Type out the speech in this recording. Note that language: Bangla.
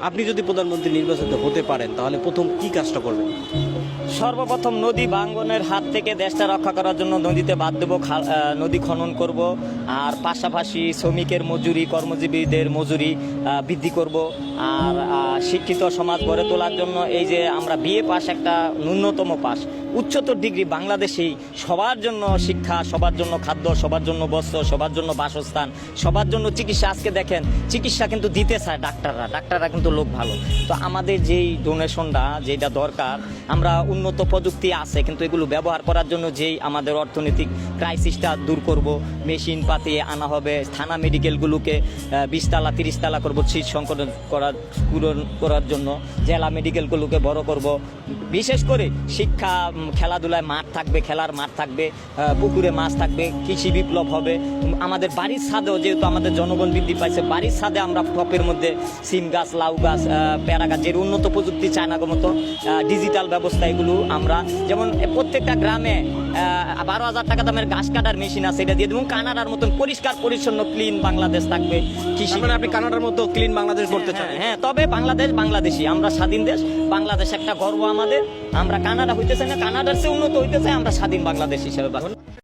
আপনি যদি প্রধানমন্ত্রী নির্বাচিত হতে পারেন তাহলে প্রথম কি কাজটা করবেন? সর্বপ্রথম নদী ভাঙ্গনের হাত থেকে দেশটা রক্ষা করার জন্য নদীতে বাঁধ দেবো, নদী খনন করব। আর পাশাপাশি শ্রমিকের মজুরি, কর্মজীবীদের মজুরি বৃদ্ধি করব। আর শিক্ষিত সমাজ গড়ে তোলার জন্য এই যে আমরা বিএ পাস, একটা ন্যূনতম পাস, উচ্চতর ডিগ্রি বাংলাদেশেই সবার জন্য শিক্ষা, সবার জন্য খাদ্য, সবার জন্য বস্ত্র, সবার জন্য বাসস্থান, সবার জন্য চিকিৎসা। আজকে দেখেন চিকিৎসা কিন্তু দিতে চায় ডাক্তাররা কিন্তু লোক ভালো। তো আমাদের যেই ডোনেশনটা যেটা দরকার, আমরা উন্নত প্রযুক্তি আছে কিন্তু এগুলো ব্যবহার করার জন্য যেই আমাদের অর্থনৈতিক ক্রাইসিসটা দূর করব, মেশিন পাতি আনা হবে, থানা মেডিকেলগুলোকে 20 তালা 30 তালা করবো, সিট সংকলন করার জন্য জেলা মেডিকেলগুলোকে বড় করব। বিশেষ করে শিক্ষা, খেলাধুলায় মাঠ থাকবে, খেলার মাঠ থাকবে, পুকুরে মাছ থাকবে, কৃষি বিপ্লব হবে। আমাদের বাড়ির ছাদেও, যেহেতু আমাদের জনগণ বৃদ্ধি পাইছে, বাড়ির ছাদে আমরা টপের মধ্যে সিম গাছ, লাউ গাছ, পেয়ারা গাছ, যের উন্নত প্রযুক্তি চায়না মতো ডিজিটাল ব্যবস্থা, এগুলো আমরা যেমন প্রত্যেকটা গ্রামে 12,000 টাকা দামের ঘাস কাটার মেশিন আছে, এটা দিয়ে দেবো। কানাডার মতন পরিষ্কার পরিচ্ছন্ন ক্লিন বাংলাদেশ থাকবে। কৃষি, আপনি কানাডার মতো ক্লিন বাংলাদেশ করতে চান? হ্যাঁ, তবে বাংলাদেশ বাংলাদেশি, আমরা স্বাধীন দেশ, বাংলাদেশ একটা গর্ব আমাদের। আমরা কানাডা হইতে চাই না, কানাডার চেয়ে উন্নত হইতে চাই, আমরা স্বাধীন বাংলাদেশ হিসেবে।